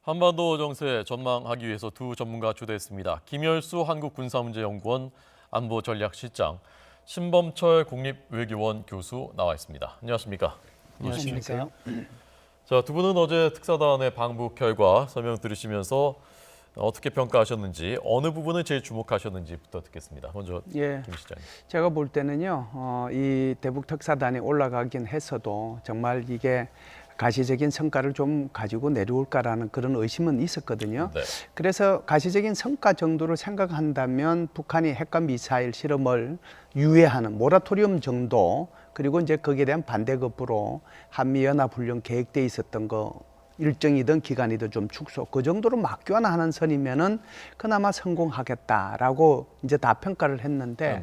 한반도 정세 전망하기 위해서 두 전문가 초대했습니다. 김열수 한국군사문제연구원 안보전략실장, 신범철 국립외교원 교수 나와 있습니다. 안녕하십니까? 안녕하십니까? 자, 두 분은 어제 특사단의 방북 결과 설명 들으시면서 어떻게 평가하셨는지, 어느 부분을 제일 주목하셨는지부터 듣겠습니다. 먼저 김 실장님. 제가 볼 때는요, 이 대북 특사단이 올라가긴 했어도 정말 이게 가시적인 성과를 좀 가지고 내려올까라는 그런 의심은 있었거든요. 네. 그래서 가시적인 성과 정도를 생각한다면 북한이 핵과 미사일 실험을 유예하는 모라토리엄 정도, 그리고 이제 거기에 대한 반대급부로 한미연합훈련 계획돼 있었던 거 일정이든 기간이든 좀 축소, 그 정도로 막교환하는 선이면은 그나마 성공하겠다라고 이제 다 평가를 했는데,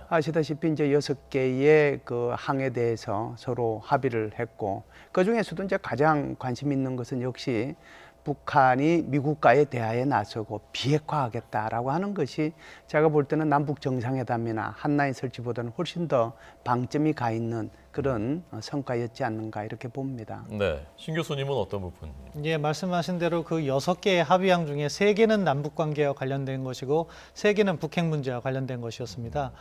아시다시피 이제 6개의 그 항에 대해서 서로 합의를 했고, 그 중에서도 이제 가장 관심 있는 것은 역시 북한이 미국과의 대화에 나서고 비핵화하겠다라고 하는 것이 제가 볼 때는 남북 정상회담이나 한라인 설치보다는 훨씬 더 방점이 가 있는 그런 성과였지 않는가 이렇게 봅니다. 네, 신 교수님은 어떤 부분? 예, 말씀하신 대로 그 6개의 합의안 중에 3개는 남북 관계와 관련된 것이고 3개는 북핵 문제와 관련된 것이었습니다.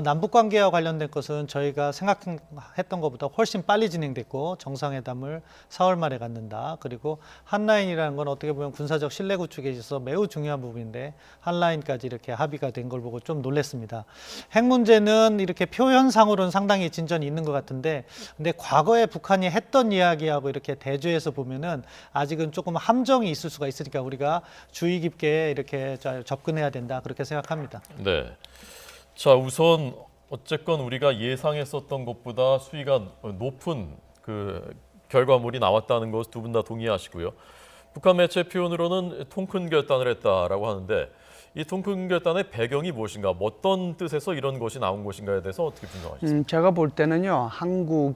남북 관계와 관련된 것은 저희가 생각했던 것보다 훨씬 빨리 진행됐고, 정상회담을 4월 말에 갖는다. 그리고 한라인이라는 건 어떻게 보면 군사적 신뢰 구축에 있어서 매우 중요한 부분인데 한라인까지 이렇게 합의가 된 걸 보고 좀 놀랐습니다. 핵 문제는 이렇게 표현상으로는 상당히 진전이 있는 것 같은데, 근데 과거에 북한이 했던 이야기하고 이렇게 대조해서 보면은 아직은 조금 함정이 있을 수가 있으니까 우리가 주의 깊게 이렇게 잘 접근해야 된다, 그렇게 생각합니다. 네. 자, 우선 어쨌건 우리가 예상했었던 것보다 수위가 높은 그 결과물이 나왔다는 것 두 분 다 동의하시고요. 북한 매체 표현으로는 통큰 결단을 했다라고 하는데, 이 통큰 결단의 배경이 무엇인가, 어떤 뜻에서 이런 것이 나온 것인가에 대해서 어떻게 분석하십니까? 제가 볼 때는요, 한국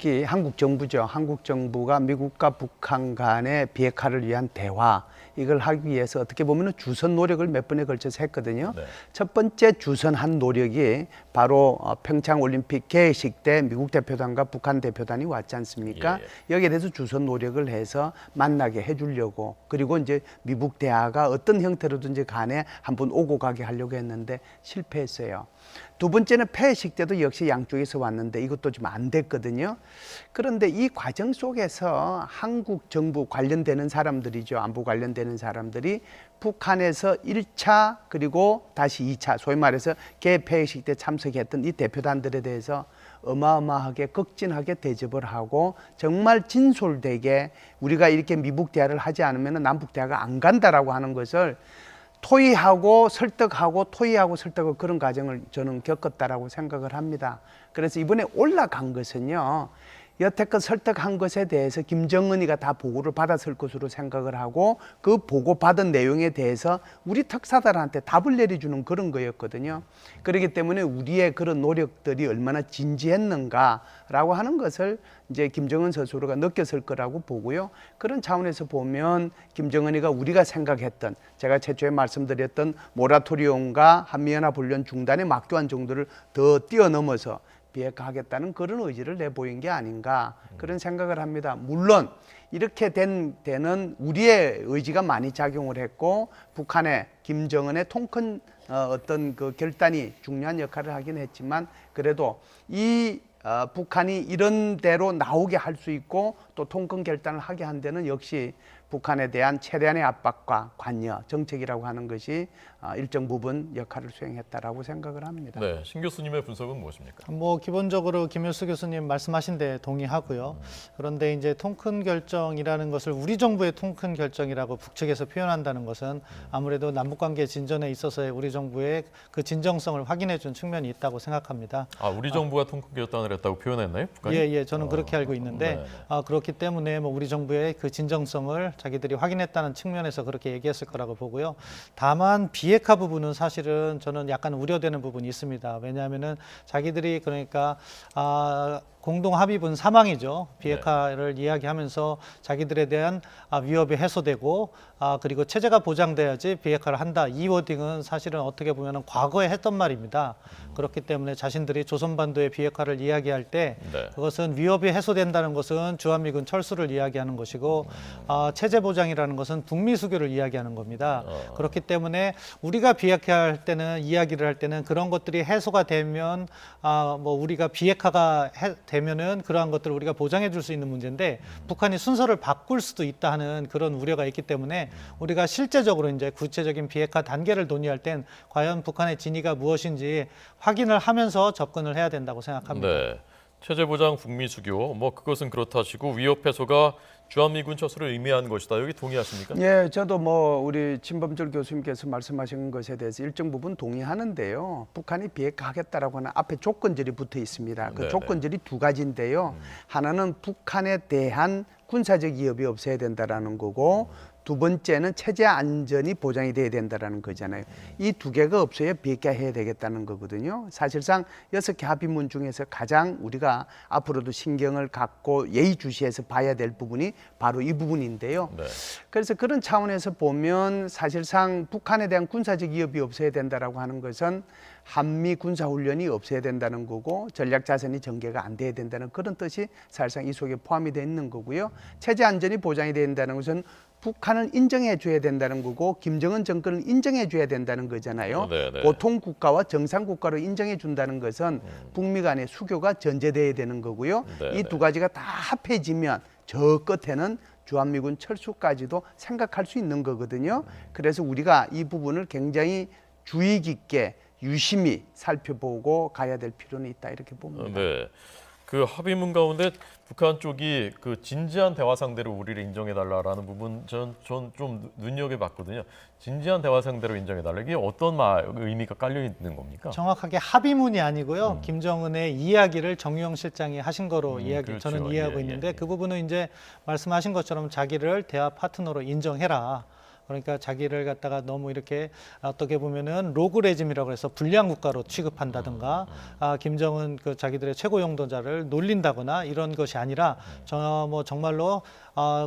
정부죠. 한국 정부가 미국과 북한 간의 비핵화를 위한 대화, 이걸 하기 위해서 어떻게 보면 주선 노력을 몇 번에 걸쳐서 했거든요. 네. 첫 번째 주선한 노력이 바로 평창 올림픽 개회식 때 미국 대표단과 북한 대표단이 왔지 않습니까? 여기에 대해서 주선 노력을 해서 만나게 해주려고, 그리고 이제 미국 대화가 어떤 형태로든지 간에 한번 오고 가게 하려고 했는데 실패했어요. 두 번째는 폐회식 때도 역시 양쪽에서 왔는데 이것도 좀 안 됐거든요. 그런데 이 과정 속에서 한국 정부 관련되는 사람들이죠. 안보 관련되는 사람들이 북한에서 1차 그리고 다시 2차, 소위 말해서 개폐회식 때 참석했던 이 대표단들에 대해서 어마어마하게 극진하게 대접을 하고, 정말 진솔되게 우리가 이렇게 미국 대화를 하지 않으면 남북 대화가 안 간다라고 하는 것을 토의하고 설득하고 토의하고 설득하고 그런 과정을 저는 겪었다라고 생각을 합니다. 그래서 이번에 올라간 것은요, 여태껏 설득한 것에 대해서 김정은이가 다 보고를 받았을 것으로 생각을 하고, 그 보고받은 내용에 대해서 우리 특사단한테 답을 내려주는 그런 거였거든요. 그렇기 때문에 우리의 그런 노력들이 얼마나 진지했는가라고 하는 것을 이제 김정은 스스로가 느꼈을 거라고 보고요. 그런 차원에서 보면 김정은이가 우리가 생각했던, 제가 최초에 말씀드렸던 모라토리움과 한미연합훈련 중단의 막교환 정도를 더 뛰어넘어서 비핵화하겠다는 그런 의지를 내보인 게 아닌가, 그런 생각을 합니다. 물론 이렇게 된 데는 우리의 의지가 많이 작용을 했고, 북한의 김정은의 통큰 어떤 그 결단이 중요한 역할을 하긴 했지만, 그래도 이 북한이 이런 대로 나오게 할 수 있고 또 통큰 결단을 하게 한 데는 역시 북한에 대한 최대한의 압박과 관여, 정책이라고 하는 것이 일정 부분 역할을 수행했다라고 생각을 합니다. 네, 신 교수님의 분석은 무엇입니까? 뭐 기본적으로 김열수 교수님 말씀하신 데 동의하고요. 그런데 이제 통큰 결정이라는 것을 우리 정부의 통큰 결정이라고 북측에서 표현한다는 것은 아무래도 남북관계 진전에 있어서의 우리 정부의 그 진정성을 확인해 준 측면이 있다고 생각합니다. 우리 정부가 통큰 결단을 했다고 표현했나요? 북한이? 예, 저는 그렇게 알고 있는데, 그렇기 때문에 뭐 우리 정부의 그 진정성을 자기들이 확인했다는 측면에서 그렇게 얘기했을 거라고 보고요. 다만 비핵화 부분은 사실은 저는 약간 우려되는 부분이 있습니다. 왜냐하면은 자기들이 그러니까 공동 합의문 3항이죠. 비핵화를 이야기하면서 자기들에 대한 위협이 해소되고 그리고 체제가 보장돼야지 비핵화를 한다. 이 워딩은 사실은 어떻게 보면 과거에 했던 말입니다. 그렇기 때문에 자신들이 조선반도의 비핵화를 이야기할 때 네. 그것은 위협이 해소된다는 것은 주한미군 철수를 이야기하는 것이고 체제 보장이라는 것은 북미 수교를 이야기하는 겁니다. 그렇기 때문에 우리가 비핵화할 때는 이야기를 할 때는 그런 것들이 해소가 되면 뭐 우리가 비핵화가 되면은 그러한 것들을 우리가 보장해 줄 수 있는 문제인데 북한이 순서를 바꿀 수도 있다 하는 그런 우려가 있기 때문에 우리가 실제적으로 이제 구체적인 비핵화 단계를 논의할 땐 과연 북한의 진위가 무엇인지 확인을 하면서 접근을 해야 된다고 생각합니다. 네. 체제 보장 북미 수교 뭐 그것은 그렇다 치고 위협 해소가 주한미군 철수를 의미하는 것이다. 여기 동의하십니까? 예, 저도 뭐 우리 진범철 교수님께서 말씀하신 것에 대해서 일정 부분 동의하는데요. 북한이 비핵화하겠다라고 하는 앞에 조건절이 붙어 있습니다. 그 네네. 조건절이 두 가지인데요. 하나는 북한에 대한 군사적 위협이 없어야 된다라는 거고 두 번째는 체제 안전이 보장이 돼야 된다라는 거잖아요. 이 두 개가 없어야 비핵화해야 되겠다는 거거든요. 사실상 6개 합의문 중에서 가장 우리가 앞으로도 신경을 갖고 예의주시해서 봐야 될 부분이 바로 이 부분인데요. 네. 그래서 그런 차원에서 보면 사실상 북한에 대한 군사적 위협이 없어야 된다라고 하는 것은 한미 군사훈련이 없어야 된다는 거고 전략자산이 전개가 안 돼야 된다는 그런 뜻이 사실상 이 속에 포함이 되어 있는 거고요. 체제 안전이 보장이 된다는 것은 북한을 인정해 줘야 된다는 거고 김정은 정권을 인정해 줘야 된다는 거잖아요. 네네. 보통 국가와 정상 국가로 인정해 준다는 것은 북미 간의 수교가 전제돼야 되는 거고요. 네네. 이 두 가지가 다 합해지면 저 끝에는 주한미군 철수까지도 생각할 수 있는 거거든요. 그래서 우리가 이 부분을 굉장히 주의 깊게 유심히 살펴보고 가야 될 필요는 있다 이렇게 봅니다. 네. 그 합의문 가운데 북한 쪽이 그 진지한 대화 상대로 우리를 인정해 달라라는 부분 전 좀 눈여겨봤거든요. 진지한 대화 상대로 인정해 달라 이게 어떤 의미가 깔려 있는 겁니까? 정확하게 합의문이 아니고요. 김정은의 이야기를 정유영 실장이 하신 거로 그렇죠. 저는 이해하고 예, 있는데 예. 그 부분은 이제 말씀하신 것처럼 자기를 대화 파트너로 인정해라. 그러니까 자기를 갖다가 너무 이렇게 어떻게 보면은 로그 레짐이라고 해서 불량 국가로 취급한다든가 김정은 그 자기들의 최고 용도자를 놀린다거나 이런 것이 아니라 뭐 정말로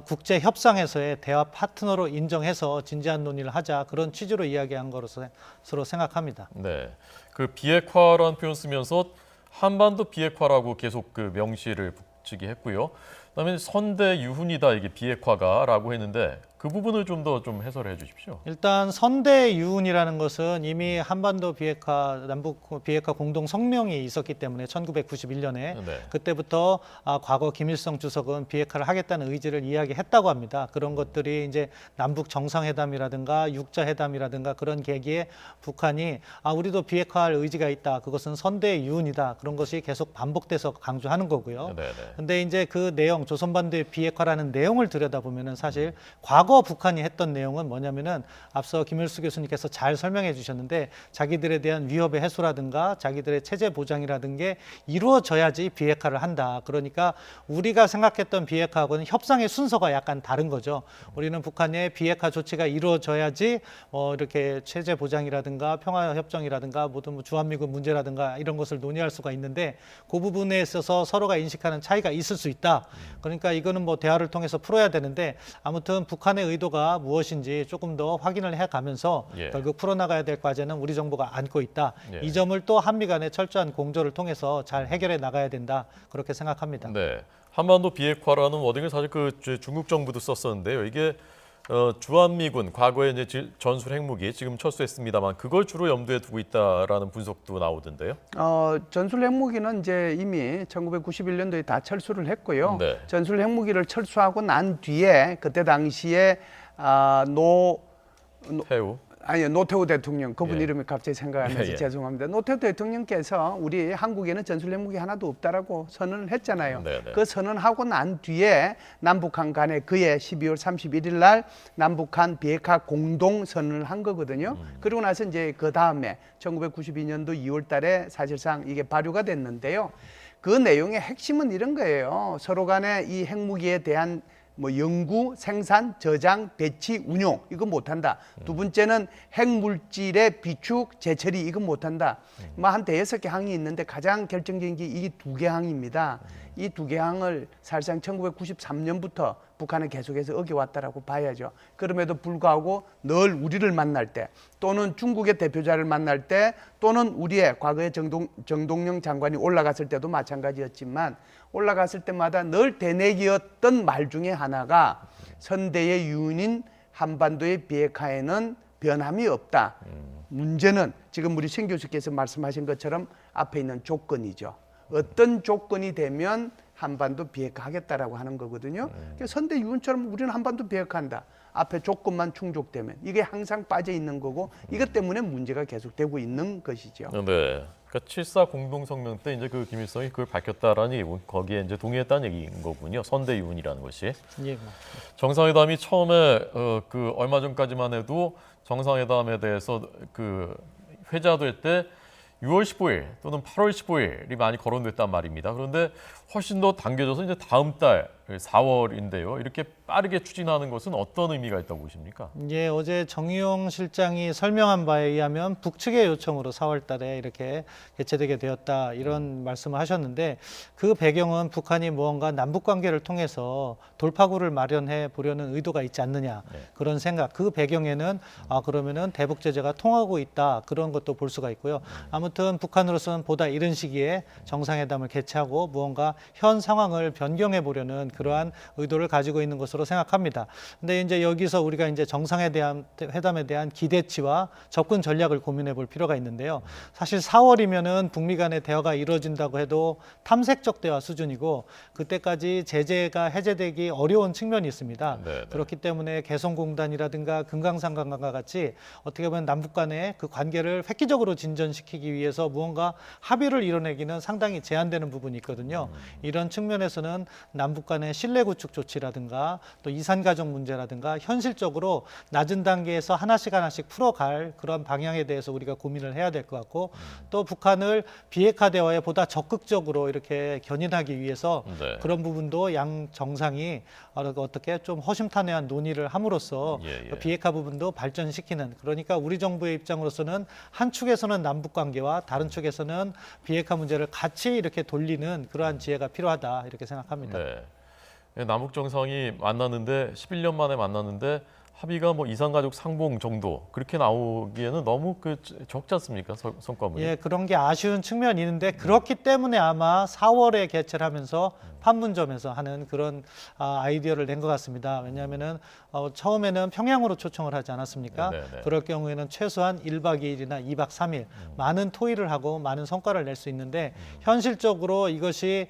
국제 협상에서의 대화 파트너로 인정해서 진지한 논의를 하자 그런 취지로 이야기한 것으로 생각합니다. 네. 그 비핵화라는 표현 쓰면서 한반도 비핵화라고 계속 그 명시를 붙이게 했고요. 그다음에 선대 유훈이다 이게 비핵화가라고 했는데 그 부분을 좀 더 좀 해설해 주십시오. 일단 선대 유운이라는 것은 이미 한반도 비핵화, 남북 비핵화 공동 성명이 있었기 때문에 1991년에 네. 그때부터 과거 김일성 주석은 비핵화를 하겠다는 의지를 이야기했다고 합니다. 그런 것들이 이제 남북 정상회담이라든가 육자회담이라든가 그런 계기에 북한이 우리도 비핵화할 의지가 있다. 그것은 선대 유운이다. 그런 것이 계속 반복돼서 강조하는 거고요. 네, 네. 근데 이제 그 내용, 조선반도의 비핵화라는 내용을 들여다보면은 사실 과거 북한이 했던 내용은 뭐냐면은 앞서 김일수 교수님께서 잘 설명해 주셨는데 자기들에 대한 위협의 해소라든가 자기들의 체제 보장이라든 게 이루어져야지 비핵화를 한다. 그러니까 우리가 생각했던 비핵화하고는 협상의 순서가 약간 다른 거죠. 우리는 북한의 비핵화 조치가 이루어져야지 이렇게 체제 보장이라든가 평화협정이라든가 모든 주한미군 문제라든가 이런 것을 논의할 수가 있는데 그 부분에 있어서 서로가 인식하는 차이가 있을 수 있다. 그러니까 이거는 뭐 대화를 통해서 풀어야 되는데 아무튼 북한의 의도가 무엇인지 조금 더 확인을 해가면서 예. 결국 풀어나가야 될 과제는 우리 정부가 안고 있다. 예. 이 점을 또 한미 간의 철저한 공조를 통해서 잘 해결해 나가야 된다. 그렇게 생각합니다. 네. 한반도 비핵화라는 워딩을 사실 그 중국 정부도 썼었는데요. 이게 주한미군 과거에 이제 전술 핵무기 지금 철수했습니다만 그걸 주로 염두에 두고 있다라는 분석도 나오던데요. 전술 핵무기는 이제 이미 1991년도에 다 철수를 했고요. 네. 전술 핵무기를 철수하고 난 뒤에 그때 당시에 노태우 대통령, 그분 예. 이름이 갑자기 생각 안 나서 예, 예. 죄송합니다. 노태우 대통령께서 우리 한국에는 전술 핵무기 하나도 없다라고 선언을 했잖아요. 네네. 그 선언하고 난 뒤에 남북한 간에 그해 12월 31일 날 남북한 비핵화 공동 선언을 한 거거든요. 그리고 나서 이제 그 다음에 1992년도 2월 달에 사실상 이게 발효가 됐는데요. 그 내용의 핵심은 이런 거예요. 서로 간에 이 핵무기에 대한 연구, 생산, 저장, 배치, 운용 이거 못한다. 두 번째는 핵물질의 비축, 재처리 이거 못한다. 한 대여섯 개 항이 있는데 가장 결정적인 게 이 두 개 항입니다. 이 두 개항을 사실상 1993년부터 북한은 계속해서 어겨왔다라고 봐야죠. 그럼에도 불구하고 늘 우리를 만날 때 또는 중국의 대표자를 만날 때 또는 우리의 과거에 정동영 장관이 올라갔을 때도 마찬가지였지만 올라갔을 때마다 늘 대내기였던 말 중에 하나가 선대의 유인인 한반도의 비핵화에는 변함이 없다. 문제는 지금 우리 신 교수께서 말씀하신 것처럼 앞에 있는 조건이죠. 어떤 조건이 되면 한반도 비핵화하겠다라고 하는 거거든요. 그러니까 선대 유인처럼 우리는 한반도 비핵화한다. 앞에 조건만 충족되면 이게 항상 빠져 있는 거고 이것 때문에 문제가 계속되고 있는 것이죠. 네. 그러니까 7.4 공동성명 때 이제 그 김일성이 그걸 밝혔다라니 거기에 이제 동의했다는 얘기인 거군요. 선대 유인이라는 것이. 예. 정상회담이 처음에 그 얼마 전까지만 해도 정상회담에 대해서 그 회자될 때 6월 15일 또는 8월 15일이 많이 거론됐단 말입니다. 그런데 훨씬 더 당겨져서 이제 다음 달 4월인데요. 이렇게 빠르게 추진하는 것은 어떤 의미가 있다고 보십니까? 예, 어제 정의용 실장이 설명한 바에 의하면 북측의 요청으로 4월 달에 이렇게 개최되게 되었다 이런 말씀을 하셨는데 그 배경은 북한이 무언가 남북 관계를 통해서 돌파구를 마련해 보려는 의도가 있지 않느냐 그런 생각. 그 배경에는 그러면은 대북 제재가 통하고 있다 그런 것도 볼 수가 있고요. 아무튼 북한으로서는 보다 이른 시기에 정상회담을 개최하고 무언가 현 상황을 변경해 보려는 그러한 의도를 가지고 있는 것으로 생각합니다. 근데 이제 여기서 우리가 이제 정상회담에 대한 기대치와 접근 전략을 고민해 볼 필요가 있는데요. 사실 4월이면은 북미 간의 대화가 이루어진다고 해도 탐색적 대화 수준이고 그때까지 제재가 해제되기 어려운 측면이 있습니다. 네네. 그렇기 때문에 개성공단이라든가 금강산강과 같이 어떻게 보면 남북 간의 그 관계를 획기적으로 진전시키기 위해서 무언가 합의를 이뤄내기는 상당히 제한되는 부분이 있거든요. 이런 측면에서는 남북 간의 신뢰 구축 조치라든가 또 이산 가족 문제라든가 현실적으로 낮은 단계에서 하나씩 풀어갈 그런 방향에 대해서 우리가 고민을 해야 될 것 같고 또 북한을 비핵화 대화에 보다 적극적으로 이렇게 견인하기 위해서 네. 그런 부분도 양 정상이 어떻게 좀 허심탄회한 논의를 함으로써 비핵화 부분도 발전시키는 그러니까 우리 정부의 입장으로서는 한 축에서는 남북 관계와 다른 축에서는 비핵화 문제를 같이 이렇게 돌리는 그러한 지혜가 필요하다 이렇게 생각합니다. 네. 남북 정상이 만났는데 11년 만에 만났는데 합의가 뭐 이산가족 상봉 정도 그렇게 나오기에는 너무 적지 않습니까? 성과물이. 예, 그런 게 아쉬운 측면이 있는데 그렇기 때문에 아마 4월에 개최를 하면서 판문점에서 하는 그런 아이디어를 낸 것 같습니다. 왜냐하면은 처음에는 평양으로 초청을 하지 않았습니까? 네네. 그럴 경우에는 최소한 1박 2일이나 2박 3일 많은 토의를 하고 많은 성과를 낼 수 있는데 현실적으로 이것이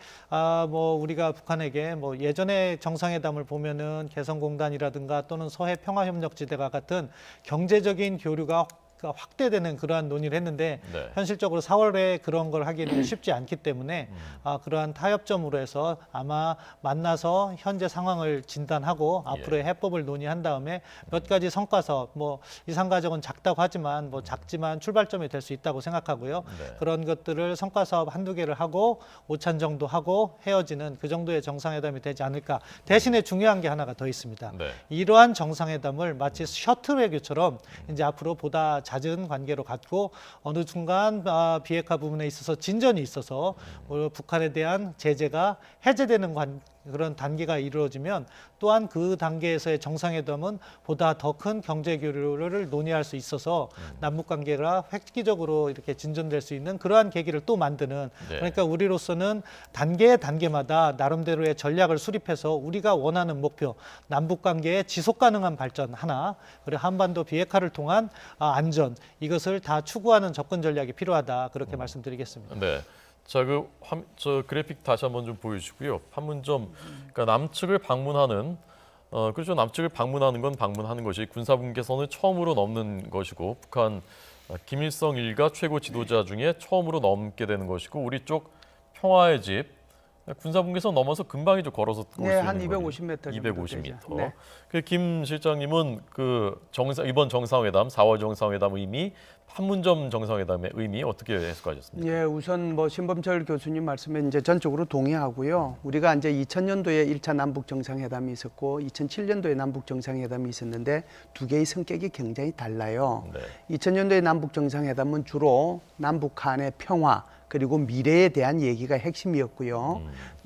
뭐 우리가 북한에게 뭐 예전에 정상회담을 보면은 개성공단이라든가 또는 서해 평화협력지대와 같은 경제적인 교류가 확대되는 그러한 논의를 했는데 네. 현실적으로 4월에 그런 걸 하기는 쉽지 않기 때문에 그러한 타협점으로 해서 아마 만나서 현재 상황을 진단하고 앞으로의 해법을 논의한 다음에 몇 가지 성과서 뭐 이산가족은 작다고 하지만 뭐 작지만 출발점이 될 수 있다고 생각하고요. 네. 그런 것들을 성과사업 한두 개를 하고 오찬 정도 하고 헤어지는 그 정도의 정상회담이 되지 않을까. 대신에 중요한 게 하나가 더 있습니다. 네. 이러한 정상회담을 마치 셔틀 외교처럼 이제 앞으로 보다 잦은 관계로 갖고 어느 순간 비핵화 부분에 있어서 진전이 있어서 북한에 대한 제재가 해제되는 그런 단계가 이루어지면 또한 그 단계에서의 정상회담은 보다 더 큰 경제 교류를 논의할 수 있어서 남북 관계가 획기적으로 이렇게 진전될 수 있는 그러한 계기를 또 만드는 그러니까 우리로서는 단계마다 나름대로의 전략을 수립해서 우리가 원하는 목표 남북 관계의 지속 가능한 발전 하나 그리고 한반도 비핵화를 통한 안전 이것을 다 추구하는 접근 전략이 필요하다 그렇게 말씀드리겠습니다. 네. 자, 저 그래픽 다시 한번 좀 보여주시고요. 판문점, 그러니까 남측을 방문하는, 그렇죠. 남측을 방문하는 건 방문하는 것이 군사분계선을 처음으로 넘는 것이고, 북한 김일성 일가 최고 지도자 중에 처음으로 넘게 되는 것이고, 우리 쪽 평화의 집, 군사분계선 넘어서 금방이죠. 걸어서 올 수 있는 한 거리. 250m 정도 250m. 되죠. 네. 김 실장님은 이번 정상회담, 4월 정상회담 의미, 판문점 정상회담의 의미 어떻게 해석하셨습니까? 예, 우선 뭐 신범철 교수님 말씀에 이제 전적으로 동의하고요. 우리가 이제 2000년도에 1차 남북 정상회담이 있었고 2007년도에 남북 정상회담이 있었는데 두 개의 성격이 굉장히 달라요. 네. 2000년도에 남북 정상회담은 주로 남북 간의 평화 그리고 미래에 대한 얘기가 핵심이었고요.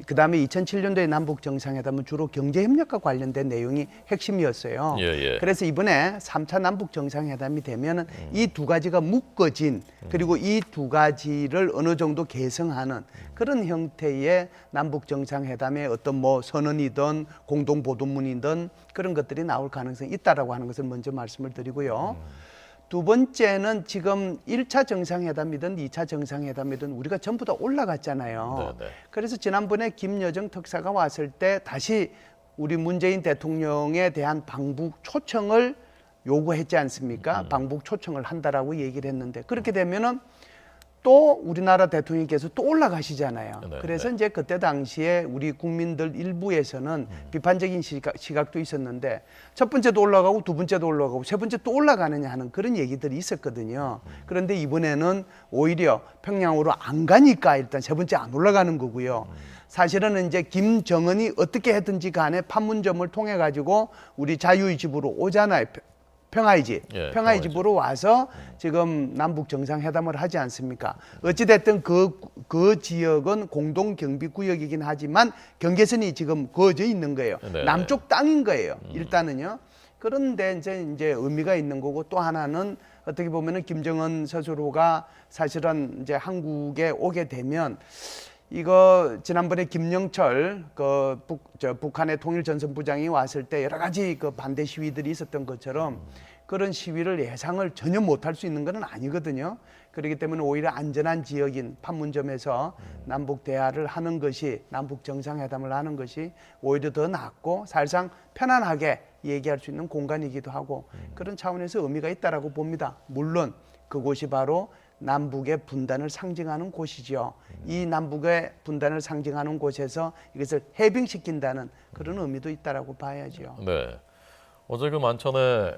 그다음에 2007년도에 남북 정상회담은 주로 경제 협력과 관련된 내용이 핵심이었어요. 예, 예. 그래서 이번에 3차 남북 정상회담이 되면은 이 두 가지가 묶어진 그리고 이 두 가지를 어느 정도 개성하는 그런 형태의 남북 정상회담의 어떤 뭐 선언이든 공동 보도문이든 그런 것들이 나올 가능성이 있다라고 하는 것을 먼저 말씀을 드리고요. 두 번째는 지금 1차 정상회담이든 2차 정상회담이든 우리가 전부 다 올라갔잖아요. 네, 네. 그래서 지난번에 김여정 특사가 왔을 때 다시 우리 문재인 대통령에 대한 방북 초청을 요구했지 않습니까? 방북 초청을 한다라고 얘기를 했는데 그렇게 되면은 또 우리나라 대통령께서 또 올라가시잖아요. 네, 그래서 네. 이제 그때 당시에 우리 국민들 일부에서는 비판적인 시각도 있었는데 첫 번째도 올라가고 두 번째도 올라가고 세 번째 또 올라가느냐 하는 그런 얘기들이 있었거든요. 그런데 이번에는 오히려 평양으로 안 가니까 일단 세 번째 안 올라가는 거고요. 사실은 이제 김정은이 어떻게 했든지 간에 판문점을 통해 가지고 우리 자유의 집으로 오잖아요. 평화의 집, 예, 평화의 집으로 와서 지금 남북 정상회담을 하지 않습니까? 어찌됐든 그 지역은 공동 경비 구역이긴 하지만 경계선이 지금 그어져 있는 거예요. 네, 남쪽 땅인 거예요. 일단은요. 그런데 이제 의미가 있는 거고 또 하나는 어떻게 보면은 김정은 스스로가 사실은 이제 한국에 오게 되면 이거 지난번에 김영철 북한의 통일전선부장이 왔을 때 여러 가지 그 반대 시위들이 있었던 것처럼 그런 시위를 예상을 전혀 못할 수 있는 것은 아니거든요. 그렇기 때문에 오히려 안전한 지역인 판문점에서 남북 대화를 하는 것이 남북 정상회담을 하는 것이 오히려 더 낫고 사실상 편안하게 얘기할 수 있는 공간이기도 하고 그런 차원에서 의미가 있다라고 봅니다. 물론 그곳이 바로 남북의 분단을 상징하는 곳이죠. 이 남북의 분단을 상징하는 곳에서 이것을 해빙시킨다는 그런 의미도 있다라고 봐야죠. 네. 어제 그 만찬에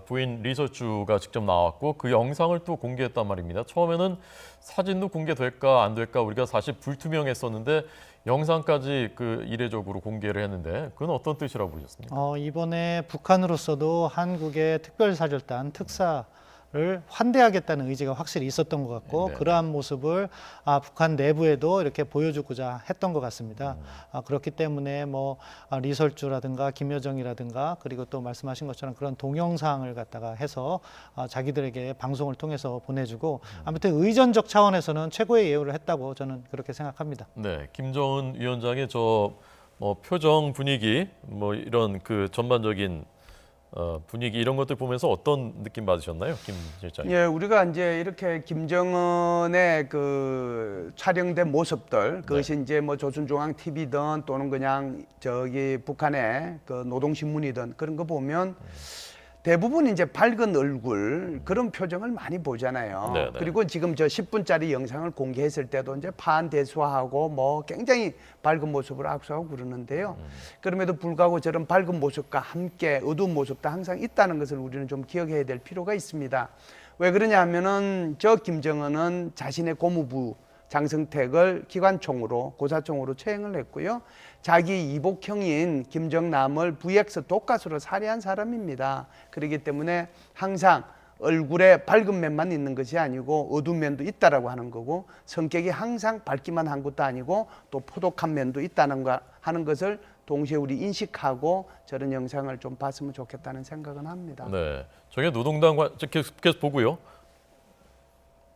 부인 리서주가 직접 나왔고 그 영상을 또 공개했단 말입니다. 처음에는 사진도 공개될까 안 될까 우리가 사실 불투명했었는데 영상까지 그 이례적으로 공개를 했는데 그건 어떤 뜻이라고 보셨습니까? 이번에 북한으로서도 한국의 특별사절단 특사 를 환대하겠다는 의지가 확실히 있었던 것 같고 네. 그러한 모습을 북한 내부에도 이렇게 보여주고자 했던 것 같습니다. 그렇기 때문에 뭐 리설주라든가 김여정이라든가 그리고 또 말씀하신 것처럼 그런 동영상을 갖다가 해서 자기들에게 방송을 통해서 보내주고 아무튼 의전적 차원에서는 최고의 예우를 했다고 저는 그렇게 생각합니다. 네, 김정은 위원장의 저 뭐 표정 분위기 뭐 이런 그 전반적인 분위기 이런 것들 보면서 어떤 느낌 받으셨나요, 김 실장님? 예, 우리가 이제 이렇게 김정은의 그 촬영된 모습들 그것이 이제 뭐 조선중앙 TV든 또는 그냥 저기 북한의 그 노동신문이든 그런 거 보면 대부분 이제 밝은 얼굴 그런 표정을 많이 보잖아요. 네네. 그리고 지금 저 10분짜리 영상을 공개했을 때도 이제 파한대수하고 뭐 굉장히 밝은 모습을 악수하고 그러는데요. 그럼에도 불구하고 저런 밝은 모습과 함께 어두운 모습도 항상 있다는 것을 우리는 좀 기억해야 될 필요가 있습니다. 왜 그러냐 하면은 저 김정은은 자신의 고무부 장성택을 기관총으로 고사총으로 처형을 했고요. 자기 이복형인 김정남을 VX 독가스로 살해한 사람입니다. 그렇기 때문에 항상 얼굴에 밝은 면만 있는 것이 아니고 어두운 면도 있다라고 하는 거고 성격이 항상 밝기만 한 것도 아니고 또 포독한 면도 있다는 거 하는 것을 동시에 우리 인식하고 저런 영상을 좀 봤으면 좋겠다는 생각은 합니다. 네, 저게 노동당 계속 보고요.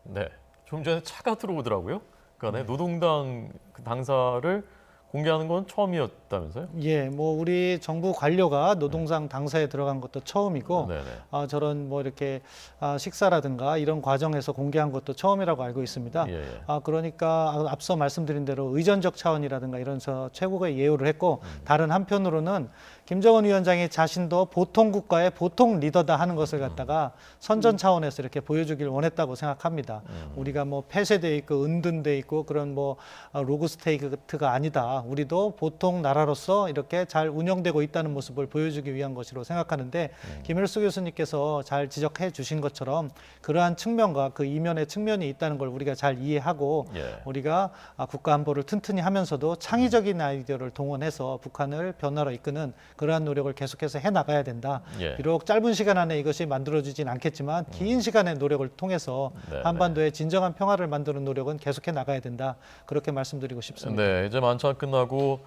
네, 좀 전에 차가 들어오더라고요. 그러니까 노동당 그 당사를 공개하는 건 처음이었다면서요? 예, 뭐 우리 정부 관료가 노동당 당사에 들어간 것도 처음이고 네네. 저런 뭐 이렇게 식사라든가 이런 과정에서 공개한 것도 처음이라고 알고 있습니다. 예. 그러니까 앞서 말씀드린 대로 의전적 차원이라든가 이런서 최고의 예우를 했고 다른 한편으로는 김정은 위원장이 자신도 보통 국가의 보통 리더다 하는 것을 갖다가 선전 차원에서 이렇게 보여주길 원했다고 생각합니다. 우리가 뭐 폐쇄돼 있고 은둔돼 있고 그런 뭐 로그스테이트가 아니다. 우리도 보통 나라로서 이렇게 잘 운영되고 있다는 모습을 보여주기 위한 것으로 생각하는데 김일수 교수님께서 잘 지적해 주신 것처럼 그러한 측면과 그 이면의 측면이 있다는 걸 우리가 잘 이해하고 우리가 국가 안보를 튼튼히 하면서도 창의적인 아이디어를 동원해서 북한을 변화로 이끄는 그러한 노력을 계속해서 해 나가야 된다. 예. 비록 짧은 시간 안에 이것이 만들어지진 않겠지만 긴 시간의 노력을 통해서 네, 한반도의 진정한 평화를 만드는 노력은 계속해 나가야 된다. 그렇게 말씀드리고 싶습니다. 네, 이제 만찬 끝나고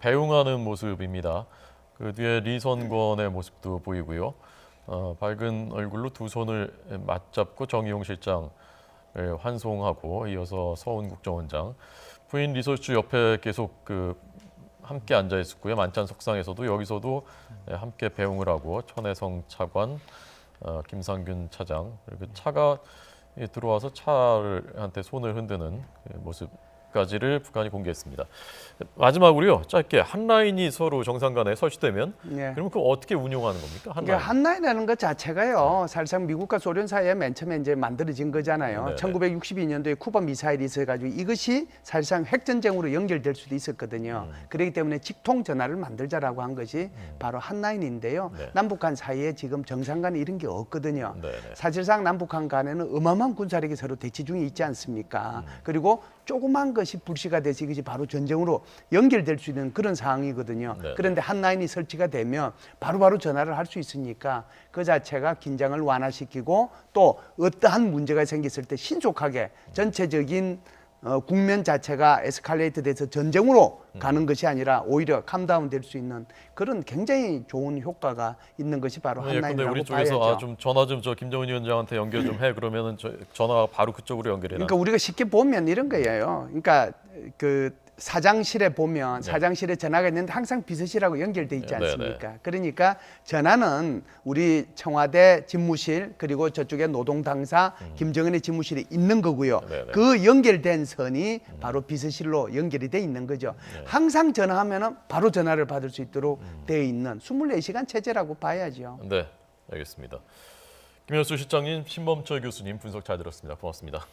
배웅하는 모습입니다. 그 뒤에 리선권의 모습도 보이고요. 밝은 얼굴로 두 손을 맞잡고 정의용 실장을 환송하고 이어서 서훈 국정원장, 부인 리소주 옆에 계속 함께 앉아 있었고요. 만찬 석상에서도 여기서도 함께 배웅을 하고 천혜성 차관, 김상균 차장, 그리고 차가 들어와서 차한테 손을 흔드는 모습까지를 북한이 공개했습니다. 마지막으로요, 짧게 한 라인이 서로 정상 간에 설치되면 예. 그러면 그거 어떻게 운용하는 겁니까? 한 그러니까 라인. 한라인이라는 것 자체가요, 사실상 미국과 소련 사이에 맨 처음에 이제 만들어진 거잖아요. 네네. 1962년도에 쿠바 미사일이 있어가지고 이것이 사실상 핵전쟁으로 연결될 수도 있었거든요. 그렇기 때문에 직통 전화를 만들자라고 한 것이 바로 한라인인데요. 네. 남북한 사이에 지금 정상 간에 이런 게 없거든요. 네네. 사실상 남북한 간에는 어마어마한 군사력이 서로 대치 중에 있지 않습니까? 그리고 조그만 것이 불씨가 돼서 이것이 바로 전쟁으로 연결될 수 있는 그런 상황이거든요. 네. 그런데 한 라인이 설치가 되면 바로바로 전화를 할 수 있으니까 그 자체가 긴장을 완화시키고 또 어떠한 문제가 생겼을 때 신속하게 전체적인 국면 자체가 에스컬레이트 돼서 전쟁으로 가는 것이 아니라 오히려 캄다운 될 수 있는 그런 굉장히 좋은 효과가 있는 것이 바로 예, 근데 한라인이라고 우리 봐야죠. 쪽에서 좀 전화 좀 김정은 위원장한테 연결 좀 해 그러면은 전화가 바로 그쪽으로 연결이 그러니까 우리가 쉽게 보면 이런 거예요. 그러니까 그 사장실에 보면 네. 사장실에 전화가 있는데 항상 비서실하고 연결돼 있지 네, 않습니까? 그러니까 전화는 우리 청와대 집무실 그리고 저쪽에 노동 당사 김정은의 집무실에 있는 거고요. 네, 네. 그 연결된 선이 바로 비서실로 연결이 돼 있는 거죠. 항상 전화하면은 바로 전화를 받을 수 있도록 되어 있는 24시간 체제라고 봐야죠. 네, 알겠습니다. 김현수 실장님, 신범철 교수님 분석 잘 들었습니다. 고맙습니다.